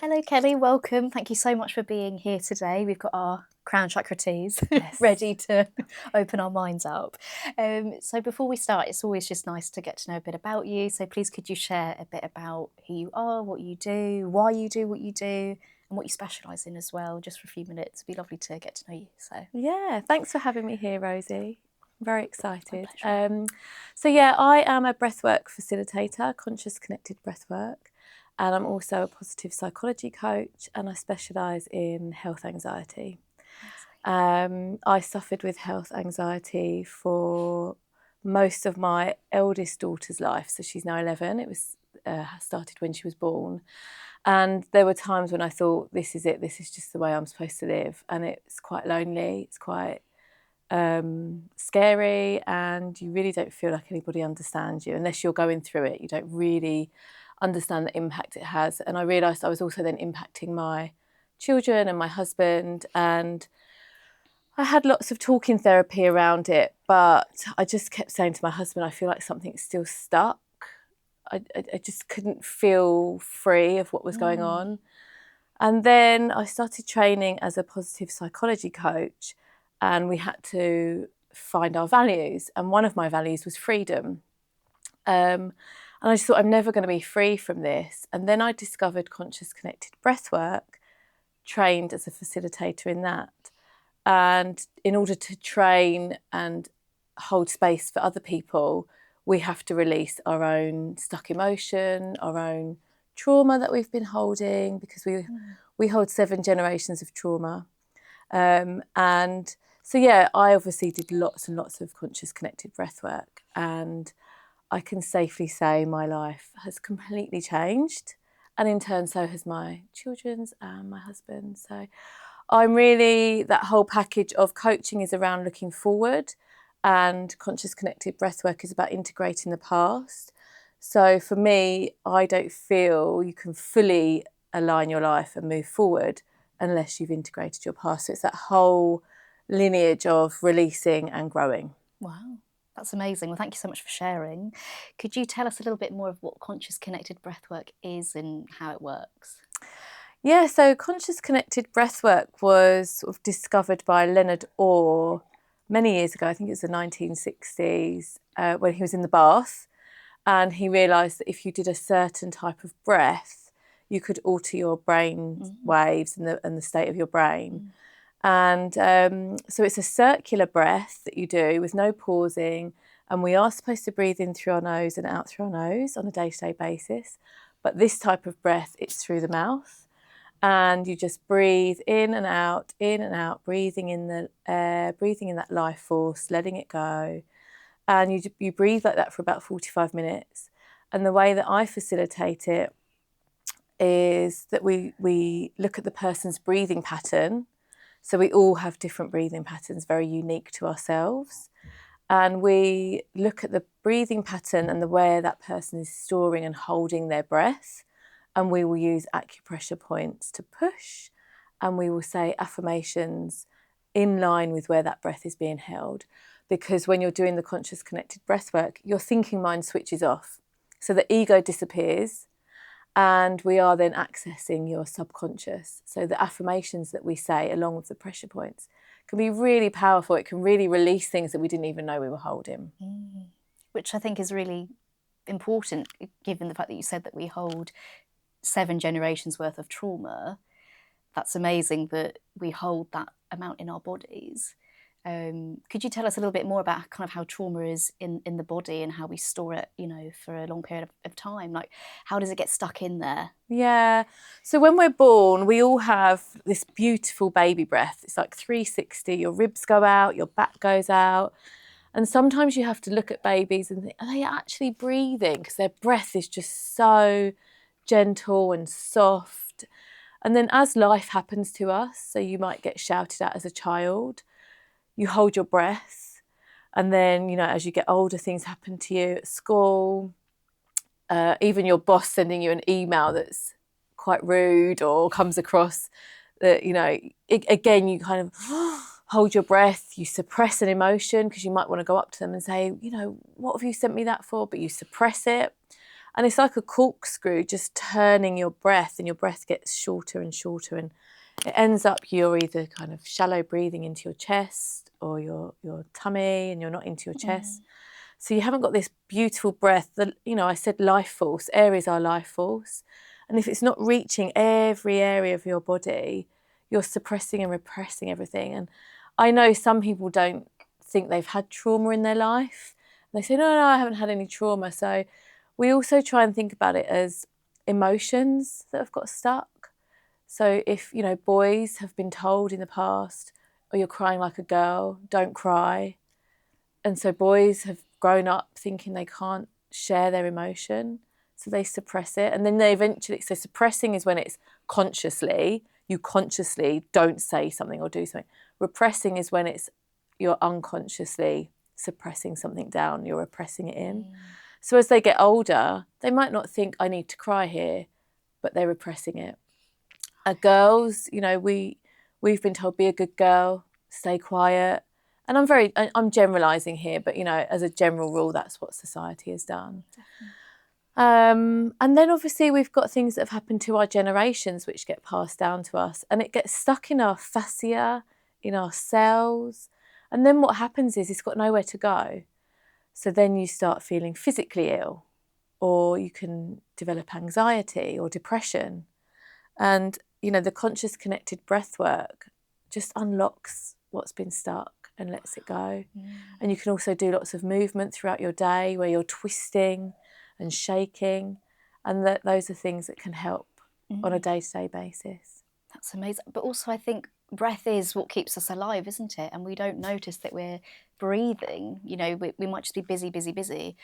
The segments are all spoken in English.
Hello, Kelly. Welcome. Thank you so much for being here today. We've got our crown chakra teas Yes. ready to open our minds up. So before we start, it's always just nice to get to know a bit about you. So please could you share a bit about who you are, what you do, why you do what you do, and what you specialise in as well, just for a few minutes. It'd be lovely to get to know you. So Yeah, thanks for having me here, Rosie. I'm very excited. My I am a breathwork facilitator, conscious connected breathwork, and I'm also a positive psychology coach, and I specialise in health anxiety. I suffered with health anxiety for most of my eldest daughter's life, so she's now 11. It was started when she was born. And there were times when I thought, this is it, this is just the way I'm supposed to live. And it's quite lonely, it's quite scary, and you really don't feel like anybody understands you unless you're going through it. You don't really understand the impact it has. And I realised I was also then impacting my children and my husband, and I had lots of talking therapy around it, but I just kept saying to my husband, I feel like something's still stuck. I just couldn't feel free of what was going on. And then I started training as a positive psychology coach, and we had to find our values. And one of my values was freedom. And I just thought, I'm never going to be free from this. And then I discovered conscious connected breathwork, trained as a facilitator in that. And in order to train and hold space for other people, we have to release our own stuck emotion, our own trauma that we've been holding, because we hold 7 generations of trauma. And so, I obviously did lots and lots of conscious connected breathwork, and I can safely say my life has completely changed. And in turn, so has my children's and my husband's. So I'm really, that whole package of coaching is around looking forward, and conscious connected breathwork is about integrating the past. So for me, I don't feel you can fully align your life and move forward unless you've integrated your past. So it's that whole lineage of releasing and growing. Wow, that's amazing. Well, thank you so much for sharing. Could you tell us a little bit more of what conscious connected breathwork is and how it works? Yeah, so conscious connected breathwork was sort of discovered by Leonard Orr many years ago. I think it was the 1960s, when he was in the bath, and he realised that if you did a certain type of breath, you could alter your brain waves and the state of your brain. And so it's a circular breath that you do with no pausing, and we are supposed to breathe in through our nose and out through our nose on a day-to-day basis. But this type of breath, it's through the mouth. And you just breathe in and out, breathing in the air, breathing in that life force, letting it go. And you breathe like that for about 45 minutes. And the way that I facilitate it is that we look at the person's breathing pattern. So we all have different breathing patterns, very unique to ourselves. And we look at the breathing pattern and the way that person is storing and holding their breath. And we will use acupressure points to push, and we will say affirmations in line with where that breath is being held. Because when you're doing the conscious connected breath work, your thinking mind switches off. So the ego disappears, and we are then accessing your subconscious. So the affirmations that we say along with the pressure points can be really powerful. It can really release things that we didn't even know we were holding. Which I think is really important, given the fact that you said that we hold 7 generations worth of trauma. That's amazing that we hold that amount in our bodies. Could you tell us a little bit more about kind of how trauma is in the body and how we store it, for a long period of time? Like, how does it get stuck in there? Yeah. So when we're born, we all have this beautiful baby breath. It's like 360. Your ribs go out, your back goes out. And sometimes you have to look at babies and think, are they actually breathing? Because their breath is just so gentle and soft. And then as life happens to us, so you might get shouted at as a child, you hold your breath. And then, as you get older, things happen to you at school. Even your boss sending you an email that's quite rude or comes across that, again, you kind of hold your breath, you suppress an emotion because you might want to go up to them and say, what have you sent me that for? But you suppress it. And it's like a corkscrew just turning your breath, and your breath gets shorter and shorter, and it ends up you're either kind of shallow breathing into your chest or your tummy, and you're not into your chest. So you haven't got this beautiful breath. I said life force. Air is our life force. And if it's not reaching every area of your body, you're suppressing and repressing everything. And I know some people don't think they've had trauma in their life. And they say, no, I haven't had any trauma. So we also try and think about it as emotions that have got stuck. So if, boys have been told in the past, oh, you're crying like a girl, don't cry. And so boys have grown up thinking they can't share their emotion, so they suppress it. And then so suppressing is when it's you consciously don't say something or do something. Repressing is when you're unconsciously suppressing something down, you're repressing it in. So as they get older, they might not think I need to cry here, but they're repressing it. Girls, we've been told be a good girl, stay quiet. And I'm generalising here, but as a general rule, that's what society has done. And then obviously we've got things that have happened to our generations which get passed down to us, and it gets stuck in our fascia, in our cells. And then what happens is it's got nowhere to go. So then you start feeling physically ill, or you can develop anxiety or depression. And, the conscious connected breath work just unlocks what's been stuck and lets it go. And you can also do lots of movement throughout your day where you're twisting and shaking, and those are things that can help on a day-to-day basis. That's amazing. But also I think breath is what keeps us alive, isn't it? And we don't notice that we're breathing. We might just be busy.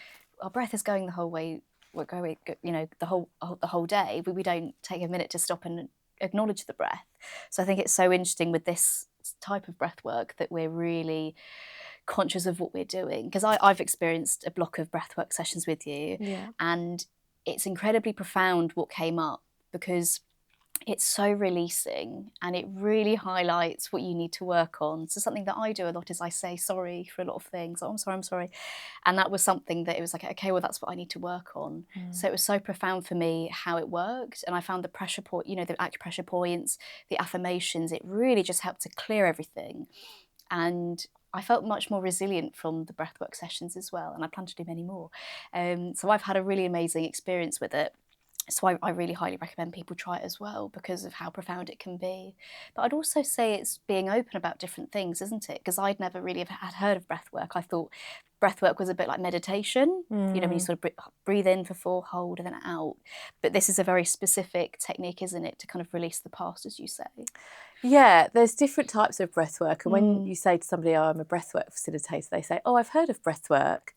Our breath is going the whole way. We're going, the whole day. We don't take a minute to stop and acknowledge the breath. So I think it's so interesting with this type of breath work that we're really conscious of what we're doing. Because I've experienced a block of breathwork sessions with you, and it's incredibly profound what came up, because it's so releasing and it really highlights what you need to work on. So something that I do a lot is I say sorry for a lot of things. Oh, I'm sorry. And that was something that it was like, okay, well, that's what I need to work on. So it was so profound for me how it worked. And I found the pressure point, the acupressure points, the affirmations, it really just helped to clear everything. And I felt much more resilient from the breathwork sessions as well. And I plan to do many more. So I've had a really amazing experience with it. So I really highly recommend people try it as well, because of how profound it can be. But I'd also say it's being open about different things, isn't it? Because I'd never really had heard of breathwork. I thought breathwork was a bit like meditation, when you sort of breathe in for 4, hold, and then out. But this is a very specific technique, isn't it, to kind of release the past, as you say? Yeah, there's different types of breathwork. And when you say to somebody, oh, I'm a breathwork facilitator, they say, oh, I've heard of breathwork.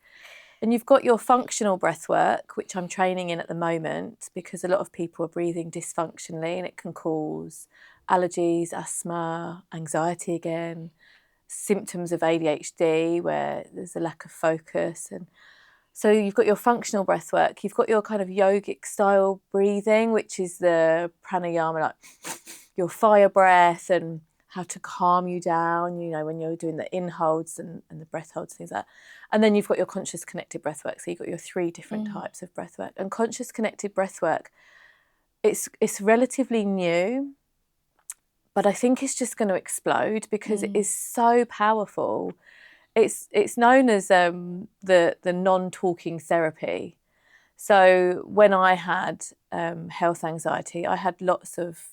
And you've got your functional breath work, which I'm training in at the moment, because a lot of people are breathing dysfunctionally, and it can cause allergies, asthma, anxiety again, symptoms of ADHD where there's a lack of focus. And so you've got your functional breath work, you've got your kind of yogic style breathing, which is the pranayama, like your fire breath, and how to calm you down, when you're doing the in holds and the breath holds, things like that. And then you've got your conscious connected breath work. So you've got your 3 different types of breath work. And conscious connected breath work, it's relatively new, but I think it's just going to explode because it is so powerful. It's known as the non-talking therapy. So when I had health anxiety, I had lots of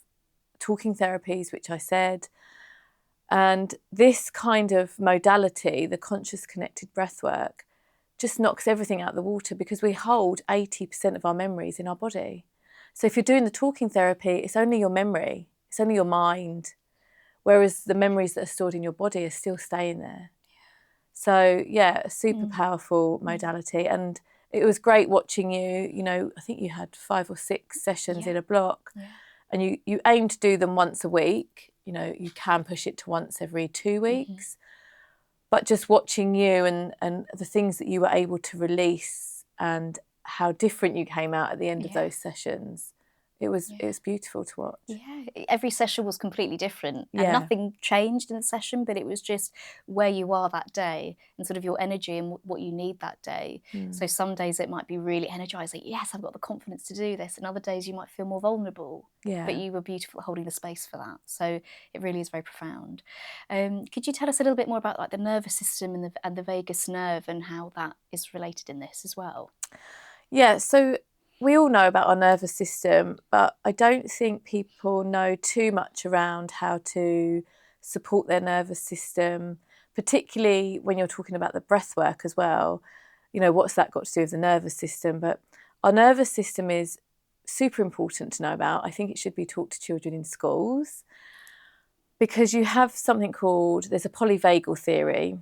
talking therapies, which I said. And this kind of modality, the conscious connected breath work, just knocks everything out of the water, because we hold 80% of our memories in our body. So if you're doing the talking therapy, it's only your memory, it's only your mind, whereas the memories that are stored in your body are still staying there. So yeah, a super powerful modality. And it was great watching you, I think you had 5 or 6 sessions in a block. And you aim to do them once a week. You can push it to once every 2 weeks. But just watching you and the things that you were able to release and how different you came out at the end of those sessions It was beautiful to watch. Yeah, every session was completely different, and Yeah. nothing changed in the session, but it was just where you are that day and sort of your energy and what you need that day. So some days it might be really energizing. Yes, I've got the confidence to do this. And other days you might feel more vulnerable. Yeah. But you were beautiful at holding the space for that. So it really is very profound. Could you tell us a little bit more about like the nervous system and the vagus nerve and how that is related in this as well? Yeah, so we all know about our nervous system, but I don't think people know too much around how to support their nervous system, particularly when you're talking about the breath work as well. You know, what's that got to do with the nervous system? But our nervous system is super important to know about. I think it should be taught to children in schools because you have something called, there's a polyvagal theory.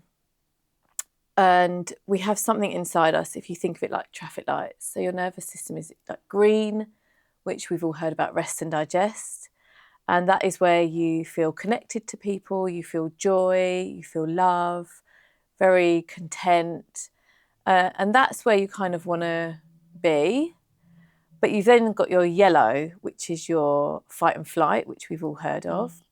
And we have something inside us, if you think of it like traffic lights. So your nervous system is like green, which we've all heard about, rest and digest. And that is where you feel connected to people, you feel joy, you feel love, very content. And that's where you kind of want to be. But you've then got your yellow, which is your fight and flight, which we've all heard of.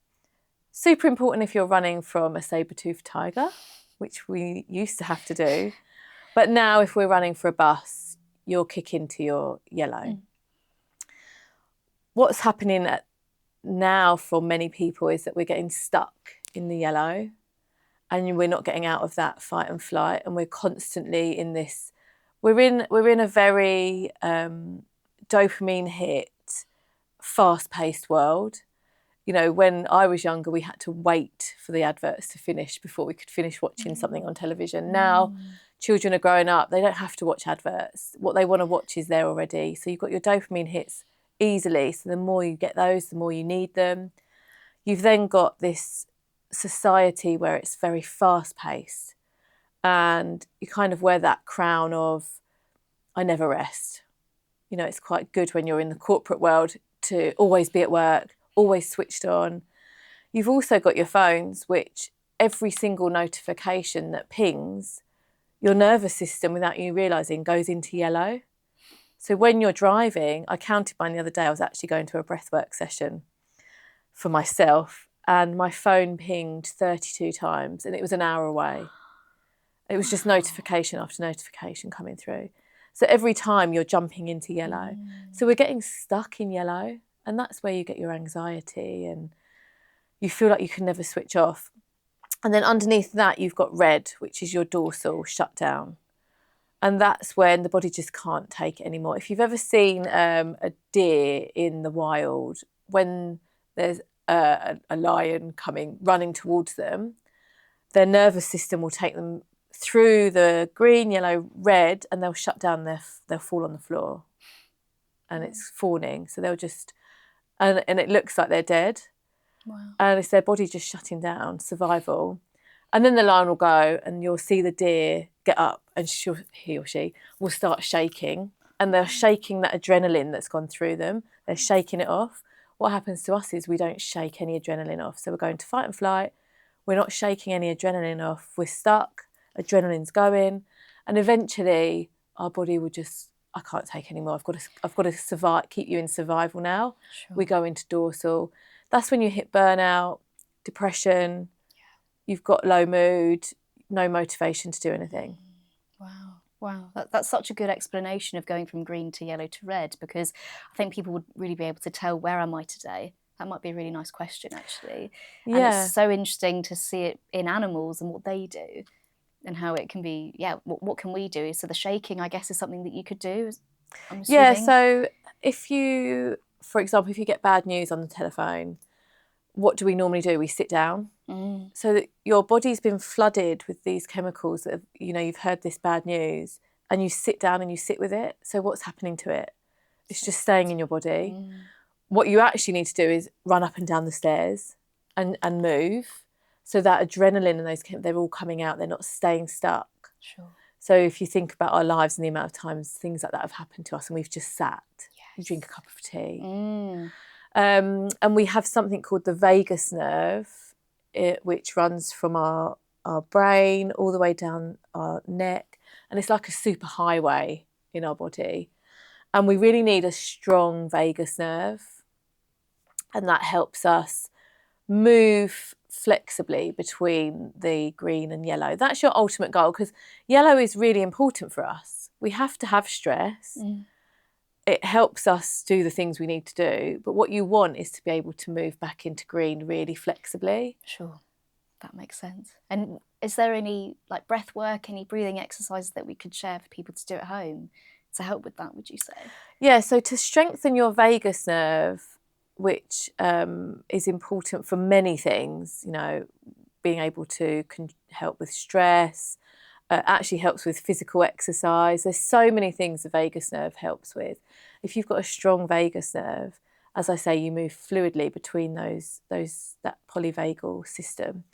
Super important if you're running from a saber-toothed tiger, which we used to have to do. But now if we're running for a bus, you'll kick into your yellow. What's happening now for many people is that we're getting stuck in the yellow and we're not getting out of that fight and flight, and we're constantly in this, we're in a very dopamine hit, fast-paced world. You know, when I was younger, we had to wait for the adverts to finish before we could finish watching something on television. Now, children are growing up, they don't have to watch adverts. What they want to watch is there already. So you've got your dopamine hits easily. So the more you get those, the more you need them. You've then got this society where it's very fast-paced and you kind of wear that crown of, I never rest. You know, it's quite good when you're in the corporate world to always be at work, always switched on. You've also got your phones, which every single notification that pings, your nervous system, without you realising, goes into yellow. So when you're driving, I counted mine the other day, I was actually going to a breathwork session for myself and my phone pinged 32 times and it was an hour away. It was just notification after notification coming through. So every time you're jumping into yellow. So we're getting stuck in yellow. And that's where you get your anxiety and you feel like you can never switch off. And then underneath that, you've got red, which is your dorsal shut down. And that's when the body just can't take it anymore. If you've ever seen a deer in the wild, when there's a lion running towards them, their nervous system will take them through the green, yellow, red, and they'll shut down, they'll fall on the floor. And it's fawning. So they'll just... And it looks like they're dead. Wow. And it's their body just shutting down, survival. And then the lion will go and you'll see the deer get up and he or she will start shaking. And they're shaking that adrenaline that's gone through them. They're shaking it off. What happens to us is we don't shake any adrenaline off. So we're going to fight and flight. We're not shaking any adrenaline off. We're stuck. Adrenaline's going. And eventually our body will just... I can't take any more. I've got to survive. Keep you in survival now. Sure. We go into dorsal. That's when you hit burnout, depression. Yeah. You've got low mood, no motivation to do anything. Wow. That's such a good explanation of going from green to yellow to red, because I think people would really be able to tell, where am I today? That might be a really nice question, actually. Yeah. And it's so interesting to see it in animals and what they do. And how it can be, what can we do? So the shaking, I guess, is something that you could do, I'm assuming. Yeah, so if you, for example, if you get bad news on the telephone, what do we normally do? We sit down. So that your body's been flooded with these chemicals that have, you know, you've heard this bad news and you sit down and you sit with it. So what's happening to it? It's just staying in your body. What you actually need to do is run up and down the stairs and move. So that adrenaline and those, they're all coming out. They're not staying stuck. Sure. So if you think about our lives and the amount of times things like that have happened to us and we've just sat, you drink a cup of tea. And we have something called the vagus nerve, which runs from our brain all the way down our neck. And it's like a super highway in our body. And we really need a strong vagus nerve, and that helps us move flexibly between the green and yellow. That's your ultimate goal, because yellow is really important for us. We have to have stress. It helps us do the things we need to do, but what you want is to be able to move back into green really flexibly. Sure, that makes sense. And is there any like breath work, any breathing exercises that we could share for people to do at home to help with that, would you say? Yeah, so to strengthen your vagus nerve, which is important for many things, you know, being able to help with stress, actually helps with physical exercise. There's so many things the vagus nerve helps with. If you've got a strong vagus nerve, as I say, you move fluidly between that polyvagal system.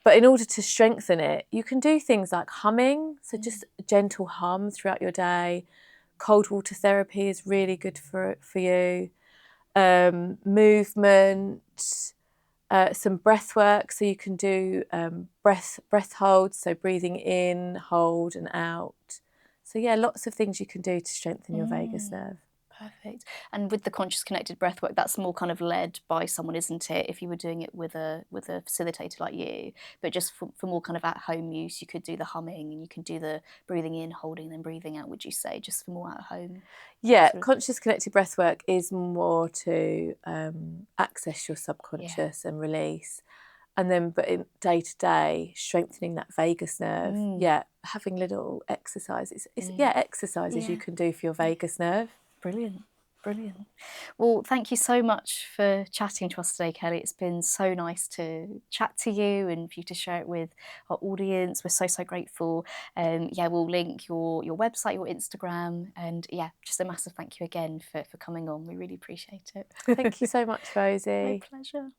But in order to strengthen it, you can do things like humming, so just a gentle hum throughout your day. Cold water therapy is really good for you. Movement, some breath work, so you can do breath holds, so breathing in, hold and out. So yeah, lots of things you can do to strengthen your vagus nerve. Perfect. And with the conscious connected breathwork, that's more kind of led by someone, isn't it? If you were doing it with a facilitator like you, but just for more kind of at home use, you could do the humming and you can do the breathing in, holding, then breathing out. Would you say just for more at home? Yeah, sort of... conscious connected breathwork is more to access your subconscious and release. And then, but in day to day, strengthening that vagus nerve. Yeah, having little exercises. Exercises you can do for your vagus nerve. Brilliant, brilliant. Well, thank you so much for chatting to us today, Kelly. It's been so nice to chat to you and for you to share it with our audience. We're so grateful. Yeah, we'll link your website, your Instagram, and yeah, just a massive thank you again for coming on. We really appreciate it. Thank you so much, Rosie. My pleasure.